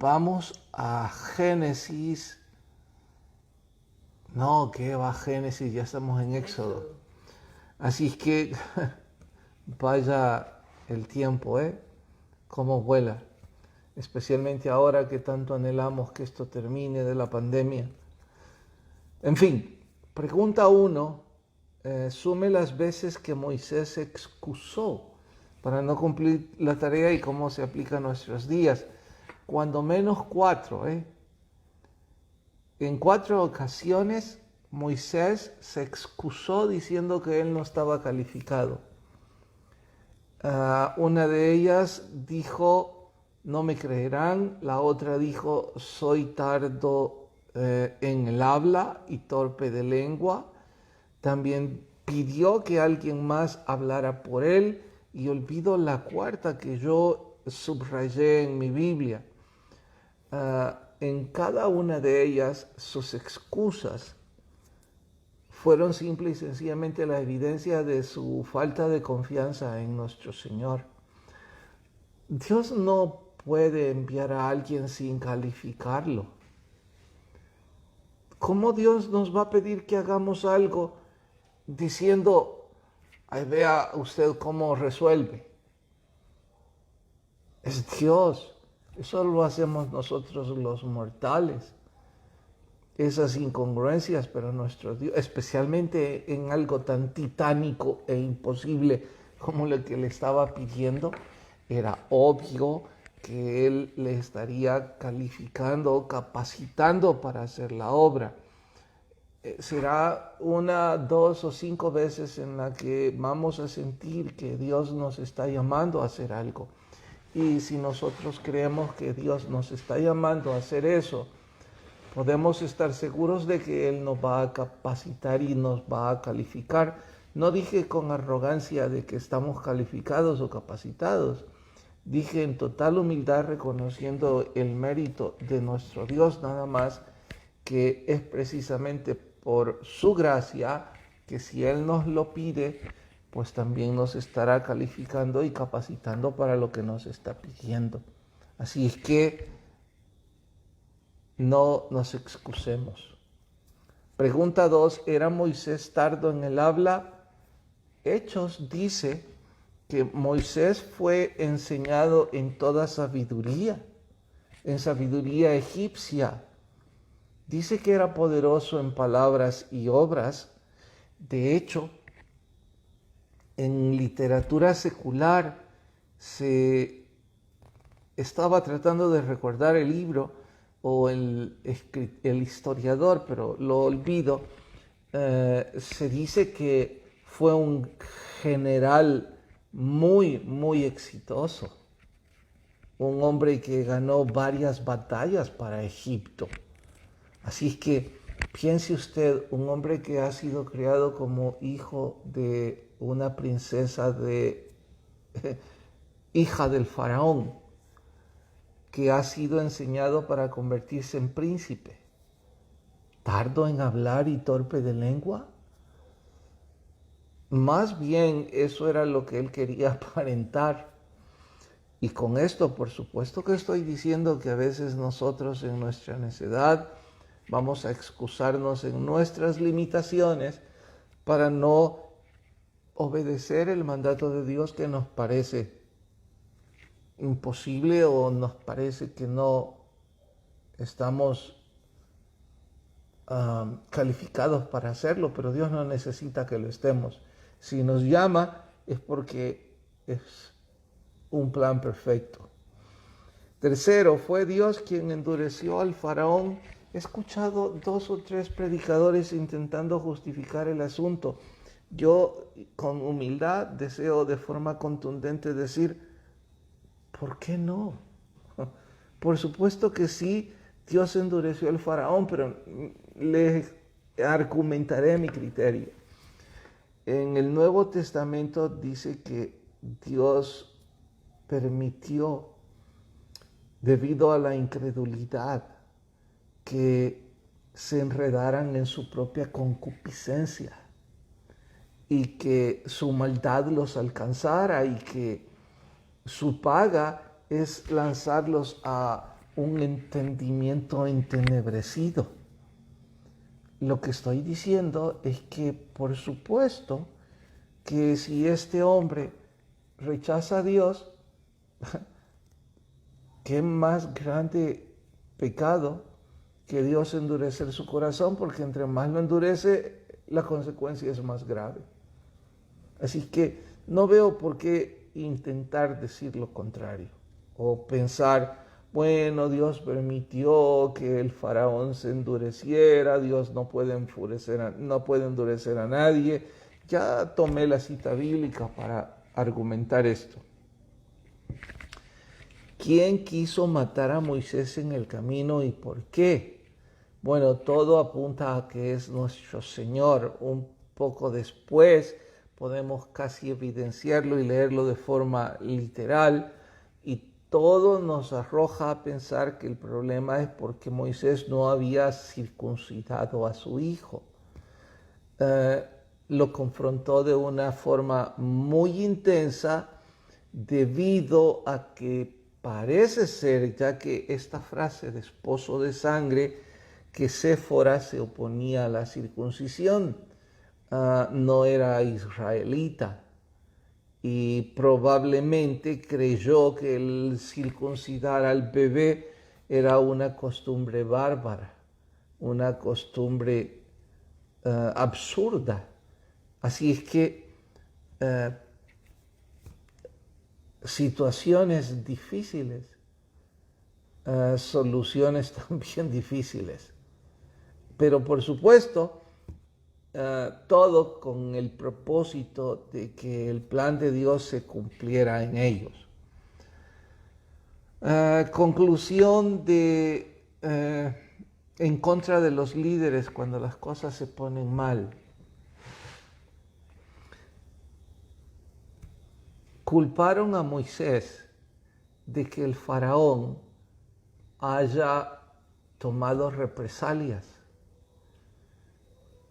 vamos a Génesis. No, ¿qué va Génesis? Ya estamos en Éxodo. Así es que vaya el tiempo, cómo vuela. Especialmente ahora que tanto anhelamos que esto termine de la pandemia. En fin, pregunta 1. Sume las veces que Moisés se excusó para no cumplir la tarea y cómo se aplica a nuestros días. Cuando menos 4, En 4 ocasiones Moisés se excusó diciendo que él no estaba calificado. Una de ellas dijo, no me creerán. La otra dijo, soy tardo en el habla y torpe de lengua. También pidió que alguien más hablara por él. Y olvido la cuarta que yo subrayé en mi Biblia. En cada una de ellas, sus excusas fueron simple y sencillamente la evidencia de su falta de confianza en nuestro Señor. Dios no puede enviar a alguien sin calificarlo. ¿Cómo Dios nos va a pedir que hagamos algo diciendo, ay, vea usted cómo resuelve? Es Dios. Eso lo hacemos nosotros los mortales. Esas incongruencias, pero nuestro Dios, especialmente en algo tan titánico e imposible como lo que le estaba pidiendo, era obvio que Él le estaría calificando, capacitando para hacer la obra. Será 1, 2 o 5 veces en la que vamos a sentir que Dios nos está llamando a hacer algo. Y si nosotros creemos que Dios nos está llamando a hacer eso, podemos estar seguros de que Él nos va a capacitar y nos va a calificar. No dije con arrogancia de que estamos calificados o capacitados. Dije en total humildad, reconociendo el mérito de nuestro Dios, nada más que es precisamente por su gracia que si Él nos lo pide, pues también nos estará calificando y capacitando para lo que nos está pidiendo. Así es que no nos excusemos. Pregunta 2. ¿Era Moisés tardo en el habla? Hechos dice que Moisés fue enseñado en toda sabiduría, en sabiduría egipcia. Dice que era poderoso en palabras y obras. De hecho, en literatura secular se estaba tratando de recordar el libro o el historiador, pero lo olvido. Se dice que fue un general muy, muy exitoso. Un hombre que ganó varias batallas para Egipto. Así es que piense usted, un hombre que ha sido criado como hijo de una princesa hija del faraón, que ha sido enseñado para convertirse en príncipe. ¿Tardo en hablar y torpe de lengua? Más bien eso era lo que él quería aparentar. Y con esto, por supuesto que estoy diciendo que a veces nosotros en nuestra necedad vamos a excusarnos en nuestras limitaciones para no obedecer el mandato de Dios que nos parece imposible o nos parece que no estamos calificados para hacerlo, pero Dios no necesita que lo estemos. Si nos llama es porque es un plan perfecto. Tercero, fue Dios quien endureció al faraón. He escuchado 2 o 3 predicadores intentando justificar el asunto. Yo, con humildad, deseo de forma contundente decir, ¿por qué no? Por supuesto que sí, Dios endureció al faraón, pero les argumentaré mi criterio. En el Nuevo Testamento dice que Dios permitió, debido a la incredulidad, que se enredaran en su propia concupiscencia y que su maldad los alcanzara y que su paga es lanzarlos a un entendimiento entenebrecido. Lo que estoy diciendo es que, por supuesto, que si este hombre rechaza a Dios, qué más grande pecado que Dios endurecer su corazón, porque entre más lo endurece, la consecuencia es más grave. Así que no veo por qué intentar decir lo contrario o pensar, bueno, Dios permitió que el faraón se endureciera, Dios no puede endurecer a nadie. Ya tomé la cita bíblica para argumentar esto. ¿Quién quiso matar a Moisés en el camino y por qué? Bueno, todo apunta a que es nuestro Señor. Un poco después podemos casi evidenciarlo y leerlo de forma literal, y todo nos arroja a pensar que el problema es porque Moisés no había circuncidado a su hijo. Lo confrontó de una forma muy intensa debido a que parece ser, ya que esta frase de esposo de sangre, que Séfora se oponía a la circuncisión, no era israelita y probablemente creyó que el circuncidar al bebé era una costumbre bárbara, una costumbre absurda. Así es que situaciones difíciles, soluciones también difíciles. Pero por supuesto, todo con el propósito de que el plan de Dios se cumpliera en ellos. Conclusión en contra de los líderes cuando las cosas se ponen mal. Culparon a Moisés de que el faraón haya tomado represalias.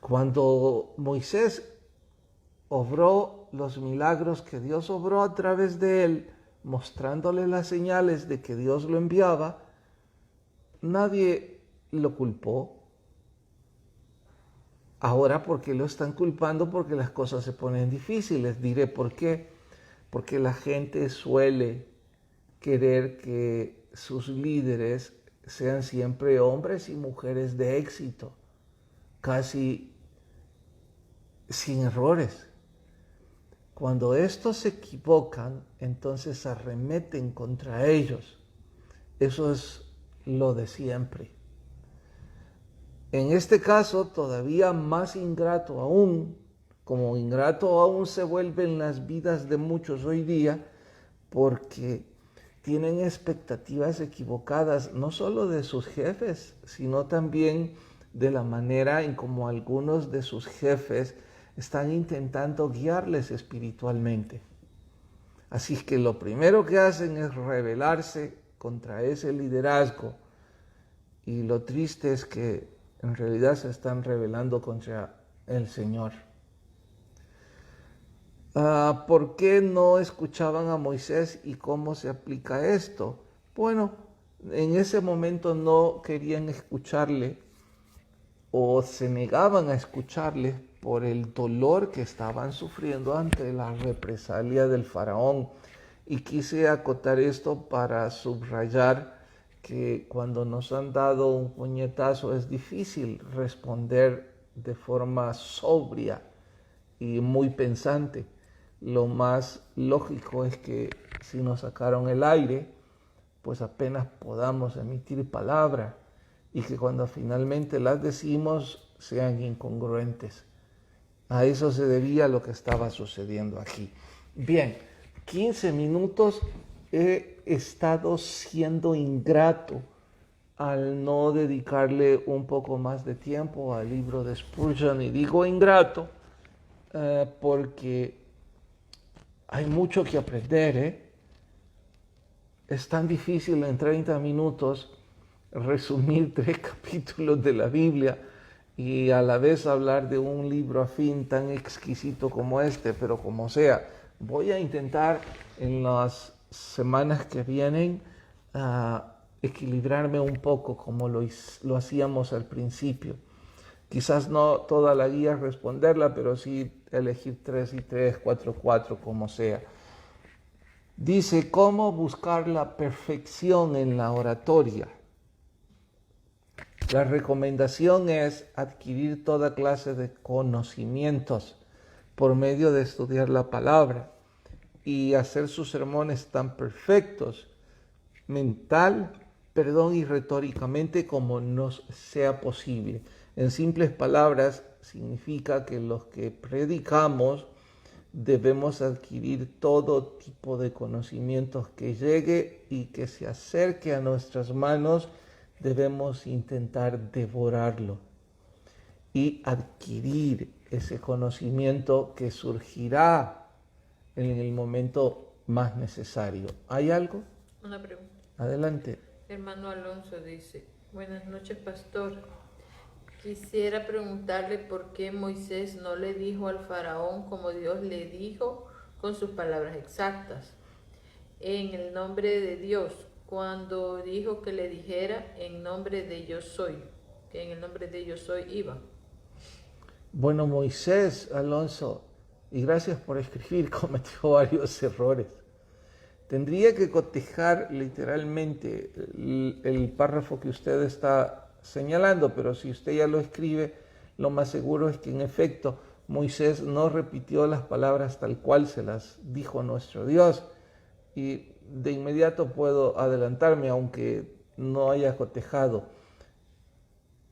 Cuando Moisés obró los milagros que Dios obró a través de él, mostrándole las señales de que Dios lo enviaba, nadie lo culpó. Ahora, ¿por qué lo están culpando? Porque las cosas se ponen difíciles. Diré por qué. Porque la gente suele querer que sus líderes sean siempre hombres y mujeres de éxito, casi sin errores. Cuando estos se equivocan, entonces arremeten contra ellos. Eso es lo de siempre. En este caso, todavía más ingrato aún, como ingrato aún se vuelven las vidas de muchos hoy día, porque tienen expectativas equivocadas, no solo de sus jefes, sino también de la manera en como algunos de sus jefes están intentando guiarles espiritualmente. Así que lo primero que hacen es rebelarse contra ese liderazgo, y lo triste es que en realidad se están rebelando contra el Señor. ¿Por qué no escuchaban a Moisés y cómo se aplica esto? Bueno, en ese momento no querían escucharle o se negaban a escucharle por el dolor que estaban sufriendo ante la represalia del faraón. Y quise acotar esto para subrayar que cuando nos han dado un puñetazo es difícil responder de forma sobria y muy pensante. Lo más lógico es que si nos sacaron el aire, pues apenas podamos emitir palabra, y que cuando finalmente las decimos sean incongruentes. A eso se debía lo que estaba sucediendo aquí. Bien, 15 minutos he estado siendo ingrato al no dedicarle un poco más de tiempo al libro de Spurgeon, y digo ingrato porque hay mucho que aprender, Es tan difícil en 30 minutos resumir 3 capítulos de la Biblia y a la vez hablar de un libro afín tan exquisito como este, pero como sea, voy a intentar en las semanas que vienen equilibrarme un poco como lo hacíamos al principio. Quizás no toda la guía responderla, pero sí elegir 3 y 3, 4, 4, como sea. Dice, ¿cómo buscar la perfección en la oratoria? La recomendación es adquirir toda clase de conocimientos por medio de estudiar la palabra y hacer sus sermones tan perfectos, y retóricamente como nos sea posible. En simples palabras, significa que los que predicamos debemos adquirir todo tipo de conocimientos que llegue y que se acerque a nuestras manos. Debemos intentar devorarlo y adquirir ese conocimiento que surgirá en el momento más necesario. ¿Hay algo? Una pregunta. Adelante. Hermano Alonso dice, buenas noches, pastor. Quisiera preguntarle por qué Moisés no le dijo al faraón como Dios le dijo con sus palabras exactas, en el nombre de Dios, cuando dijo que le dijera en nombre de yo soy, que en el nombre de yo soy iba. Bueno, Moisés, Alonso, y gracias por escribir, cometió varios errores. Tendría que cotejar literalmente el párrafo que usted está señalando, pero si usted ya lo escribe, lo más seguro es que en efecto Moisés no repitió las palabras tal cual se las dijo nuestro Dios. Y de inmediato puedo adelantarme, aunque no haya cotejado.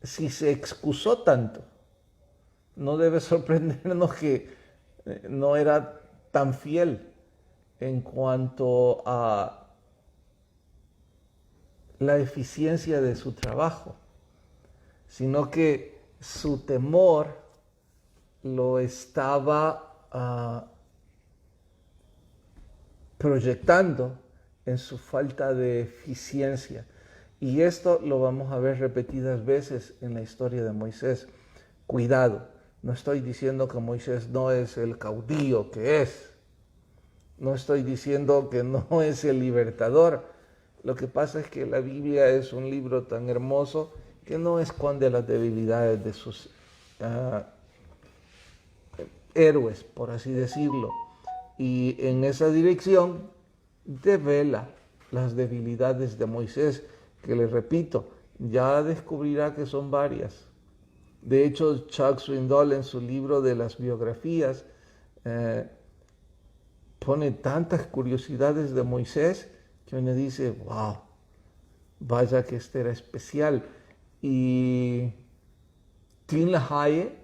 Si se excusó tanto, no debe sorprendernos que no era tan fiel en cuanto a la eficiencia de su trabajo, sino que su temor lo estaba proyectando en su falta de eficiencia. Y esto lo vamos a ver repetidas veces en la historia de Moisés. Cuidado, no estoy diciendo que Moisés no es el caudillo que es. No estoy diciendo que no es el libertador. Lo que pasa es que la Biblia es un libro tan hermoso que no esconde las debilidades de sus héroes, por así decirlo. Y en esa dirección devela las debilidades de Moisés, que les repito, ya descubrirá que son varias. De hecho, Chuck Swindoll en su libro de las biografías pone tantas curiosidades de Moisés que uno dice, wow, vaya que este era especial. Y Tim LaHaye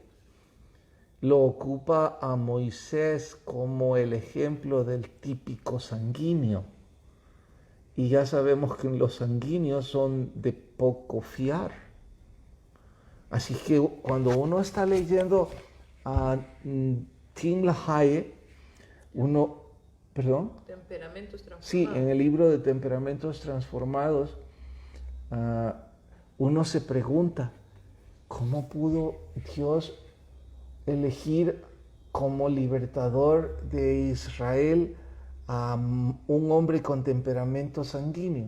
lo ocupa a Moisés como el ejemplo del típico sanguíneo. Y ya sabemos que los sanguíneos son de poco fiar. Así que cuando uno está leyendo a Tim LaHaye, Temperamentos transformados. Sí, en el libro de Temperamentos Transformados, uno se pregunta, ¿cómo pudo Dios elegir como libertador de Israel a un hombre con temperamento sanguíneo?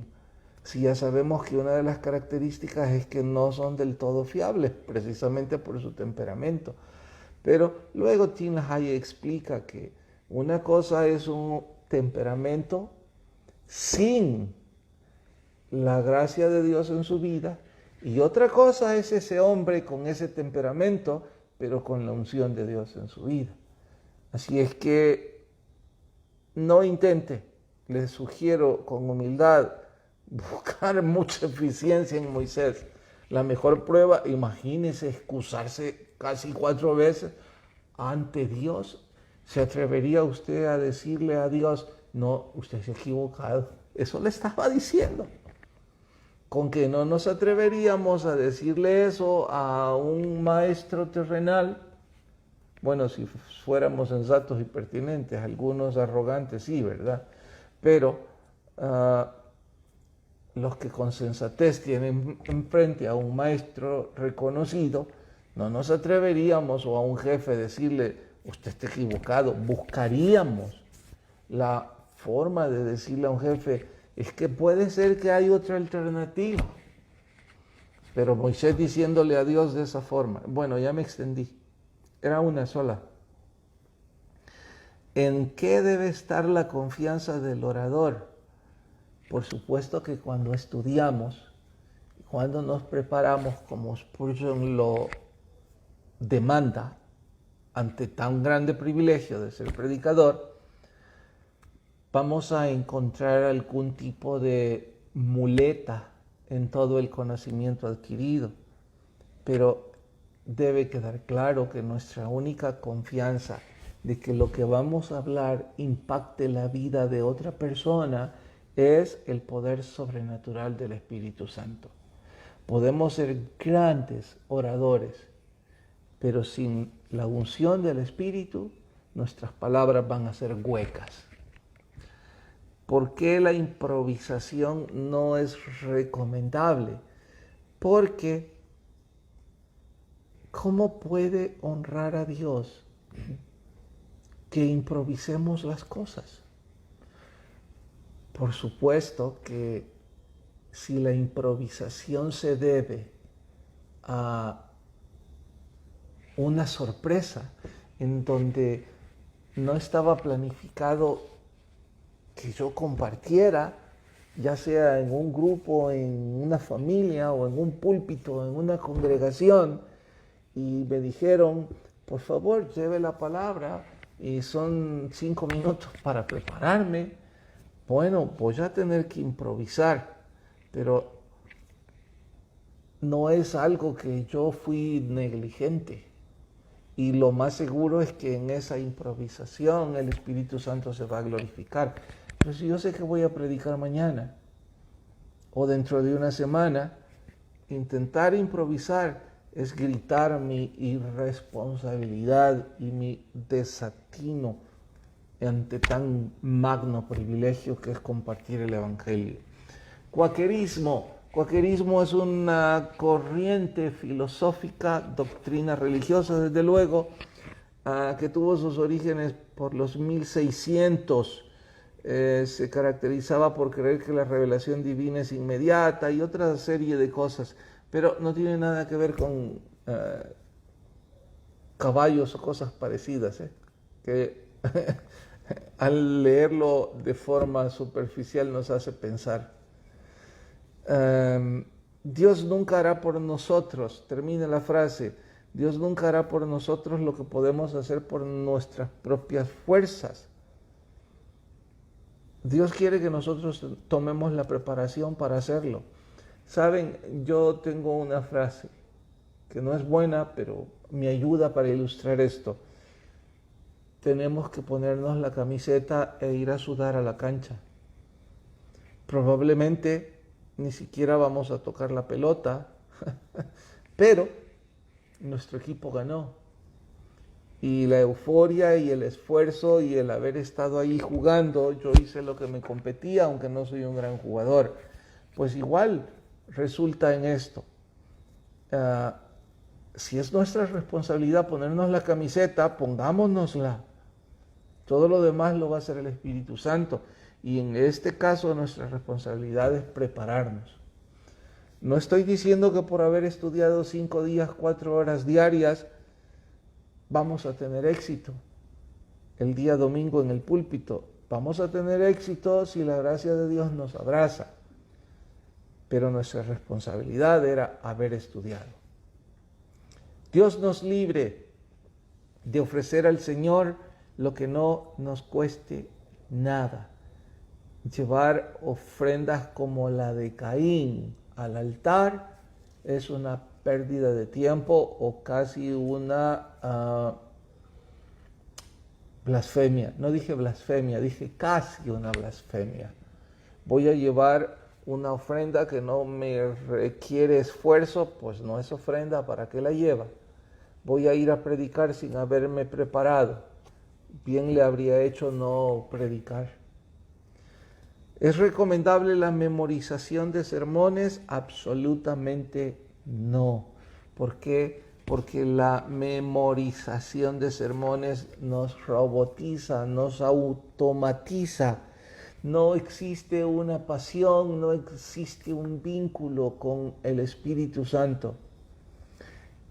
Si ya sabemos que una de las características es que no son del todo fiables, precisamente por su temperamento. Pero luego Tim LaHaye explica que una cosa es un temperamento sin la gracia de Dios en su vida y otra cosa es ese hombre con ese temperamento, pero con la unción de Dios en su vida. Así es que no intente, les sugiero con humildad, buscar mucha eficiencia en Moisés. La mejor prueba, imagínese excusarse casi 4 veces ante Dios. ¿Se atrevería usted a decirle a Dios, no, usted se ha equivocado? Eso le estaba diciendo. Con que no nos atreveríamos a decirle eso a un maestro terrenal. Bueno, si fuéramos sensatos y pertinentes, algunos arrogantes sí, ¿verdad? Pero los que con sensatez tienen enfrente a un maestro reconocido, no nos atreveríamos o a un jefe decirle, usted está equivocado. Buscaríamos la forma de decirle a un jefe, Es que puede ser que hay otra alternativa. Pero Moisés diciéndole a Dios de esa forma, bueno, ya me extendí, era una sola. ¿En qué debe estar la confianza del orador? Por supuesto que cuando estudiamos, cuando nos preparamos, como Spurgeon lo demanda, ante tan grande privilegio de ser predicador, vamos a encontrar algún tipo de muleta en todo el conocimiento adquirido, pero debe quedar claro que nuestra única confianza de que lo que vamos a hablar impacte la vida de otra persona es el poder sobrenatural del Espíritu Santo. Podemos ser grandes oradores, pero sin la unción del Espíritu, nuestras palabras van a ser huecas. ¿Por qué la improvisación no es recomendable? Porque ¿cómo puede honrar a Dios que improvisemos las cosas? Por supuesto que si la improvisación se debe a una sorpresa en donde no estaba planificado que yo compartiera, ya sea en un grupo, en una familia o en un púlpito, en una congregación, y me dijeron, por favor, lleve la palabra, y son 5 minutos para prepararme. Bueno, voy a tener que improvisar, pero no es algo que yo fui negligente. Y lo más seguro es que en esa improvisación el Espíritu Santo se va a glorificar. Pero si yo sé que voy a predicar mañana o dentro de una semana, intentar improvisar es gritar mi irresponsabilidad y mi desatino ante tan magno privilegio que es compartir el Evangelio. Cuaquerismo. Cuaquerismo es una corriente filosófica, doctrina religiosa, desde luego, que tuvo sus orígenes por los 1600. Se caracterizaba por creer que la revelación divina es inmediata y otra serie de cosas, pero no tiene nada que ver con caballos o cosas parecidas, que al leerlo de forma superficial nos hace pensar. Dios nunca hará por nosotros, termina la frase, Dios nunca hará por nosotros lo que podemos hacer por nuestras propias fuerzas. Dios quiere que nosotros tomemos la preparación para hacerlo. Saben, yo tengo una frase que no es buena, pero me ayuda para ilustrar esto. Tenemos que ponernos la camiseta e ir a sudar a la cancha. Probablemente ni siquiera vamos a tocar la pelota, pero nuestro equipo ganó. Y la euforia y el esfuerzo y el haber estado ahí jugando, yo hice lo que me competía, aunque no soy un gran jugador, pues igual resulta en esto. Si es nuestra responsabilidad ponernos la camiseta, pongámonosla. Todo lo demás lo va a hacer el Espíritu Santo. Y en este caso nuestra responsabilidad es prepararnos. No estoy diciendo que por haber estudiado 5 días, 4 horas diarias, vamos a tener éxito el día domingo en el púlpito. Vamos a tener éxito si la gracia de Dios nos abraza. Pero nuestra responsabilidad era haber estudiado. Dios nos libre de ofrecer al Señor lo que no nos cueste nada. Llevar ofrendas como la de Caín al altar es una pérdida de tiempo o casi una blasfemia. No dije blasfemia, dije casi una blasfemia. Voy a llevar una ofrenda que no me requiere esfuerzo, pues no es ofrenda, ¿para qué la lleva? Voy a ir a predicar sin haberme preparado. Bien le habría hecho no predicar. ¿Es recomendable la memorización de sermones? Absolutamente no. ¿Por qué? Porque la memorización de sermones nos robotiza, nos automatiza. no existe una pasión, no existe un vínculo con el Espíritu Santo.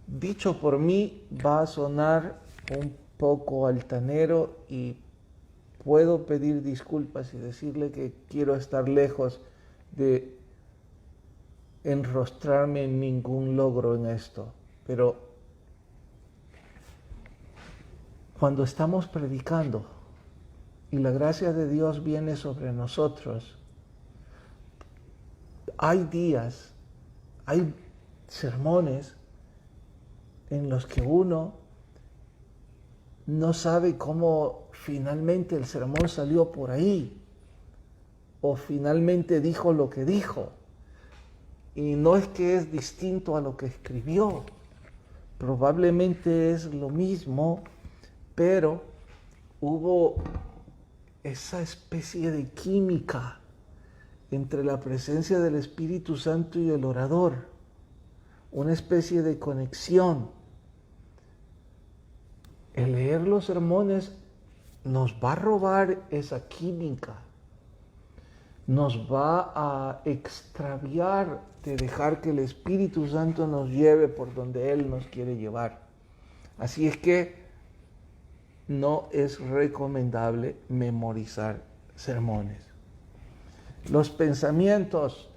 Dicho por mí, va a sonar un poco altanero y puedo pedir disculpas y decirle que quiero estar lejos de enrostrarme en ningún logro en esto, pero cuando estamos predicando y la gracia de Dios viene sobre nosotros, hay días, hay sermones en los que uno no sabe cómo finalmente el sermón salió por ahí o finalmente dijo lo que dijo. Y no es que es distinto a lo que escribió, probablemente es lo mismo, pero hubo esa especie de química entre la presencia del Espíritu Santo y el orador, una especie de conexión. El leer los sermones nos va a robar esa química, nos va a extraviar de dejar que el Espíritu Santo nos lleve por donde Él nos quiere llevar. Así es que no es recomendable memorizar sermones. Los pensamientos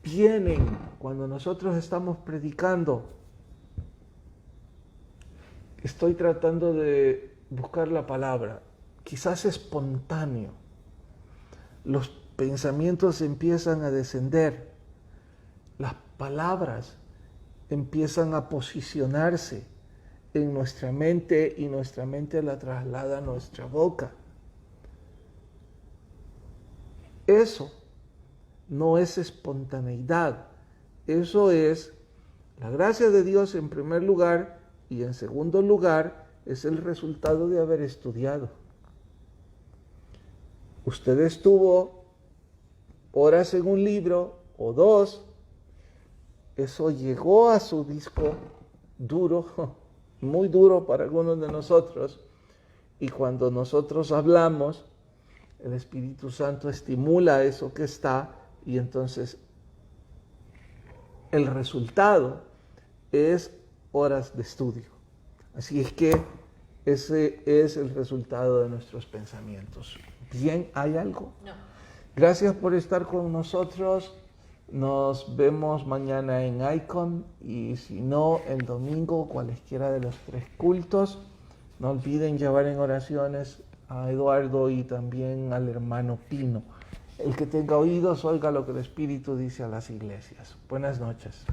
vienen cuando nosotros estamos predicando. Estoy tratando de buscar la palabra, quizás espontáneo. Los pensamientos empiezan a descender, las palabras empiezan a posicionarse en nuestra mente y nuestra mente la traslada a nuestra boca. Eso no es espontaneidad, eso es la gracia de Dios en primer lugar y en segundo lugar es el resultado de haber estudiado. Usted estuvo horas en un libro o dos, eso llegó a su disco duro, muy duro para algunos de nosotros, y cuando nosotros hablamos, el Espíritu Santo estimula eso que está, y entonces el resultado es horas de estudio. Así es que ese es el resultado de nuestros pensamientos. Bien, ¿hay algo? No. Gracias por estar con nosotros. Nos vemos mañana en Icon y si no, el domingo, cualesquiera de los 3 cultos. No olviden llevar en oraciones a Eduardo y también al hermano Pino. El que tenga oídos, oiga lo que el Espíritu dice a las iglesias. Buenas noches.